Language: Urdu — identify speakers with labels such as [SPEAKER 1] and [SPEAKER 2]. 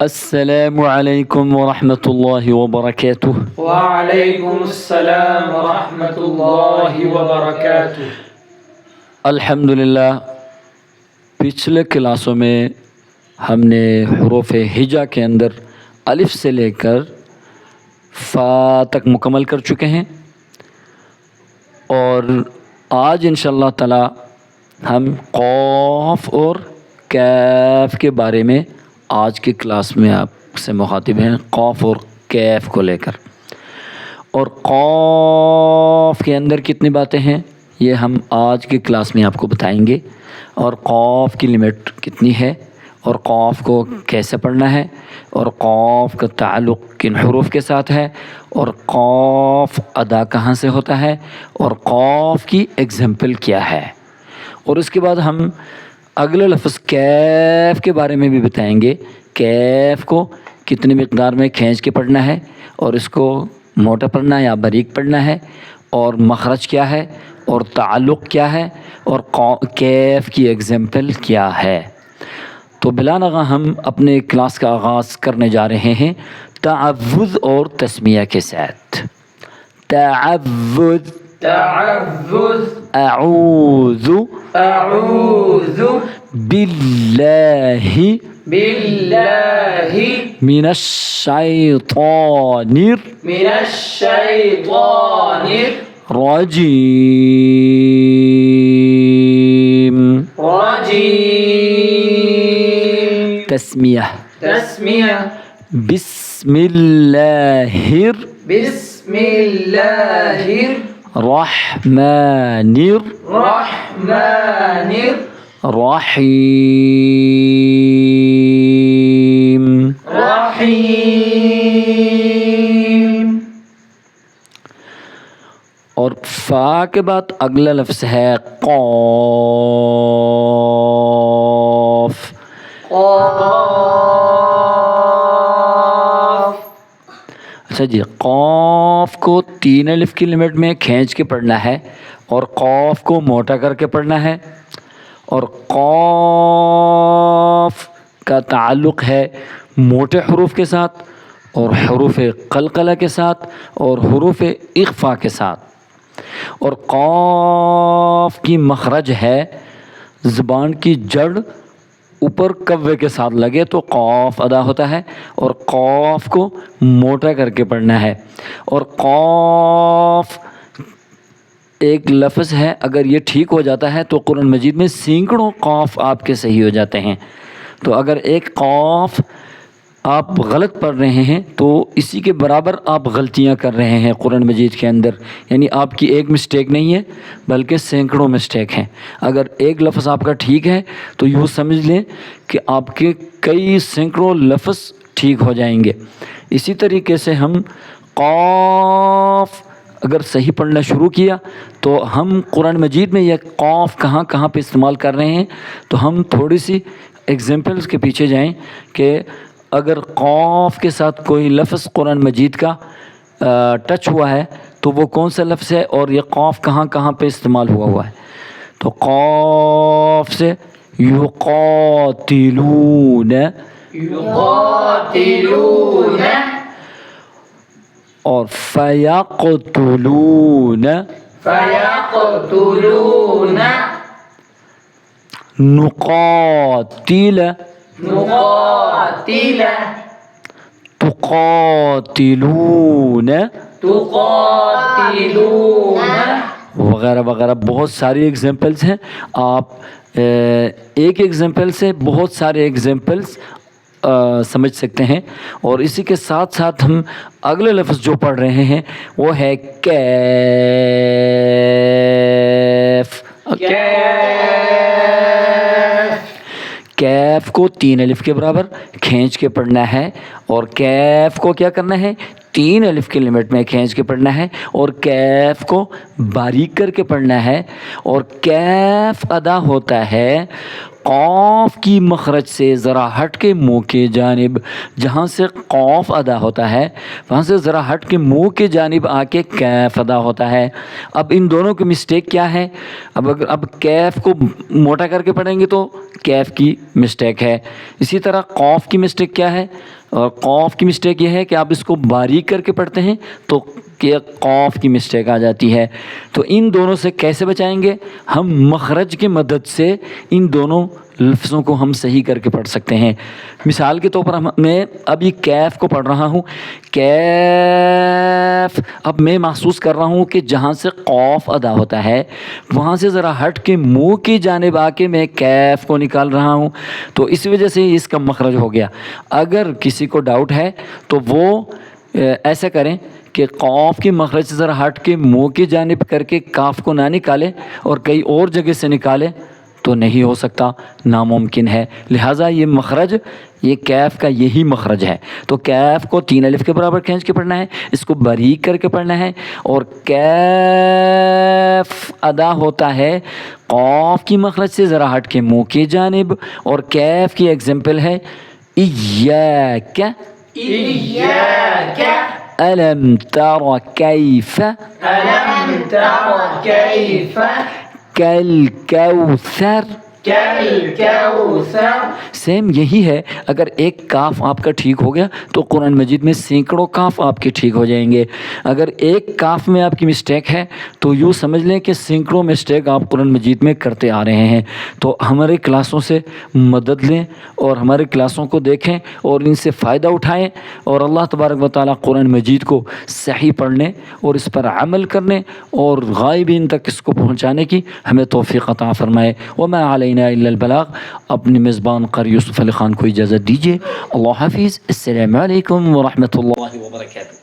[SPEAKER 1] السلام علیکم ورحمۃ اللہ وبرکاتہ۔
[SPEAKER 2] وعلیکم السلام ورحمۃ اللہ وبرکاتہ۔
[SPEAKER 1] الحمدللہ، پچھلے کلاسوں میں ہم نے حروف ہجا کے اندر الف سے لے کر فا تک مکمل کر چکے ہیں، اور آج انشاءاللہ تعالی ہم قاف اور کیف کے بارے میں آج کی کلاس میں آپ سے مخاطب ہیں، قاف اور کیف کو لے کر۔ اور قاف کے اندر کتنی باتیں ہیں یہ ہم آج کی کلاس میں آپ کو بتائیں گے، اور قاف کی لمٹ کتنی ہے، اور قاف کو کیسے پڑھنا ہے، اور قاف کا تعلق کن حروف کے ساتھ ہے، اور قاف ادا کہاں سے ہوتا ہے، اور قاف کی ایگزامپل کیا ہے۔ اور اس کے بعد ہم اگلے لفظ کیف کے بارے میں بھی بتائیں گے، کیف کو کتنی مقدار میں کھینچ کے پڑھنا ہے، اور اس کو موٹا پڑھنا ہے یا باریک پڑھنا ہے، اور مخرج کیا ہے، اور تعلق کیا ہے، اور کیف کی ایگزامپل کیا ہے۔ تو بلا نغہ ہم اپنے کلاس کا آغاز کرنے جا رہے ہیں تعوذ اور تسمیہ کے ساتھ۔ تعوذ،
[SPEAKER 2] تعوذ،
[SPEAKER 1] اعوذ
[SPEAKER 2] اعوذ
[SPEAKER 1] باللہ
[SPEAKER 2] باللہ
[SPEAKER 1] من الشیطان
[SPEAKER 2] من الشیطان
[SPEAKER 1] الرجیم۔
[SPEAKER 2] الرجیم۔
[SPEAKER 1] تسمیہ،
[SPEAKER 2] تسمیہ،
[SPEAKER 1] بسم اللہ
[SPEAKER 2] بسم اللہ
[SPEAKER 1] الرحمن
[SPEAKER 2] الرحمن
[SPEAKER 1] الرحیم۔
[SPEAKER 2] الرحیم۔
[SPEAKER 1] اور فا کے بعد اگلا لفظ ہے قاف۔
[SPEAKER 2] قاف۔
[SPEAKER 1] اچھا جی، قاف کو 3 الف کی لمٹ میں کھینچ کے پڑھنا ہے، اور قاف کو موٹا کر کے پڑھنا ہے، اور قاف کا تعلق ہے موٹے حروف کے ساتھ، اور حروف قلقلہ کے ساتھ، اور حروف اخفا کے ساتھ۔ اور قاف کی مخرج ہے زبان کی جڑ اوپر کوے کے ساتھ لگے تو قاف ادا ہوتا ہے، اور قاف کو موٹا کر کے پڑھنا ہے۔ اور قاف ایک لفظ ہے، اگر یہ ٹھیک ہو جاتا ہے تو قرآن مجید میں سینکڑوں قاف آپ کے صحیح ہو جاتے ہیں۔ تو اگر ایک قاف آپ غلط پڑھ رہے ہیں تو اسی کے برابر آپ غلطیاں کر رہے ہیں قرآن مجید کے اندر، یعنی آپ کی ایک مسٹیک نہیں ہے بلکہ سینکڑوں مسٹیک ہیں۔ اگر ایک لفظ آپ کا ٹھیک ہے تو یوں سمجھ لیں کہ آپ کے کئی سینکڑوں لفظ ٹھیک ہو جائیں گے۔ اسی طریقے سے ہم قاف اگر صحیح پڑھنا شروع کیا تو ہم قرآن مجید میں یہ قاف کہاں کہاں پہ استعمال کر رہے ہیں، تو ہم تھوڑی سی ایگزامپلس کے پیچھے جائیں کہ اگر قاف کے ساتھ کوئی لفظ قرآن مجید کا ٹچ ہوا ہے تو وہ کون سا لفظ ہے، اور یہ قاف کہاں کہاں پہ استعمال ہوا ہے۔ تو قاف سے یقاتلون،
[SPEAKER 2] یقاتلون،
[SPEAKER 1] اور فیقتلون،
[SPEAKER 2] فیقتلون،
[SPEAKER 1] نقاتل،
[SPEAKER 2] نقاتل،
[SPEAKER 1] تقاتلون،
[SPEAKER 2] تقاتلون،
[SPEAKER 1] وغیرہ وغیرہ بہت ساری ایگزامپلس ہیں۔ آپ ایک ایگزامپل سے بہت سارے ایگزامپلس سمجھ سکتے ہیں۔ اور اسی کے ساتھ ساتھ ہم اگلے لفظ جو پڑھ رہے ہیں وہ ہے کیف۔ کیف کو 3 الف کے برابر کھینچ کے پڑھنا ہے، اور کیف کو کیا کرنا ہے 3 الف کی لمٹ میں کھینچ کے پڑھنا ہے، اور کیف کو باریک کر کے پڑھنا ہے۔ اور کیف ادا ہوتا ہے قاف کی مخرج سے ذرا ہٹ کے منہ کی جانب، جہاں سے قاف ادا ہوتا ہے وہاں سے ذرا ہٹ کے منہ کی جانب آ کے کیف ادا ہوتا ہے۔ اب ان دونوں کی مسٹیک کیا ہے؟ اب کیف کو موٹا کر کے پڑھیں گے تو کیف کی مسٹیک ہے، اسی طرح قاف کی مسٹیک کیا ہے؟ اور قاف کی مسٹیک یہ ہے کہ آپ اس کو باریک کر کے پڑھتے ہیں تو قاف کی مسٹیک آ جاتی ہے۔ تو ان دونوں سے کیسے بچائیں گے؟ ہم مخرج کی مدد سے ان دونوں لفظوں کو ہم صحیح کر کے پڑھ سکتے ہیں۔ مثال کے طور پر میں اب یہ کیف کو پڑھ رہا ہوں، کیف، اب میں محسوس کر رہا ہوں کہ جہاں سے قاف ادا ہوتا ہے وہاں سے ذرا ہٹ کے منہ کی جانب آ کے میں کیف کو نکال رہا ہوں، تو اس وجہ سے اس کا مخرج ہو گیا۔ اگر کسی کو ڈاؤٹ ہے تو وہ ایسا کریں کہ قاف کی مخرج سے ذرا ہٹ کے منہ کی جانب کر کے کاف کو نہ نکالے اور کئی اور جگہ سے نکالے تو نہیں ہو سکتا، ناممکن ہے۔ لہٰذا یہ مخرج، یہ کیف کا یہی مخرج ہے۔ تو کیف کو 3 الف کے برابر کھینچ کے پڑھنا ہے، اس کو باریک کر کے پڑھنا ہے، اور کیف ادا ہوتا ہے قاف کی مخرج سے ذرا ہٹ کے منہ کی جانب، اور کیف کی ایگزامپل ہے ایاک،
[SPEAKER 2] إياك
[SPEAKER 1] الم تر کیف
[SPEAKER 2] ألم تر كيف
[SPEAKER 1] کالکوثر۔
[SPEAKER 2] كالكوثر
[SPEAKER 1] سیم یہی ہے، اگر ایک کاف آپ کا ٹھیک ہو گیا تو قرآن مجید میں سینکڑوں کاف آپ کے ٹھیک ہو جائیں گے۔ اگر ایک کاف میں آپ کی مسٹیک ہے تو یوں سمجھ لیں کہ سینکڑوں مسٹیک آپ قرآن مجید میں کرتے آ رہے ہیں۔ تو ہمارے کلاسوں سے مدد لیں اور ہمارے کلاسوں کو دیکھیں اور ان سے فائدہ اٹھائیں، اور اللہ تبارک و تعالیٰ قرآن مجید کو صحیح پڑھنے اور اس پر عمل کرنے اور غائبین تک اس کو پہنچانے کی ہمیں توفیق عطا فرمائے۔ وما علینا الا البلاغ۔ اپنے میزبان قاری یوسف علی خان کو اجازت دیجیے۔ اللہ حافظ، السلام علیکم ورحمۃ اللہ وبرکاتہ۔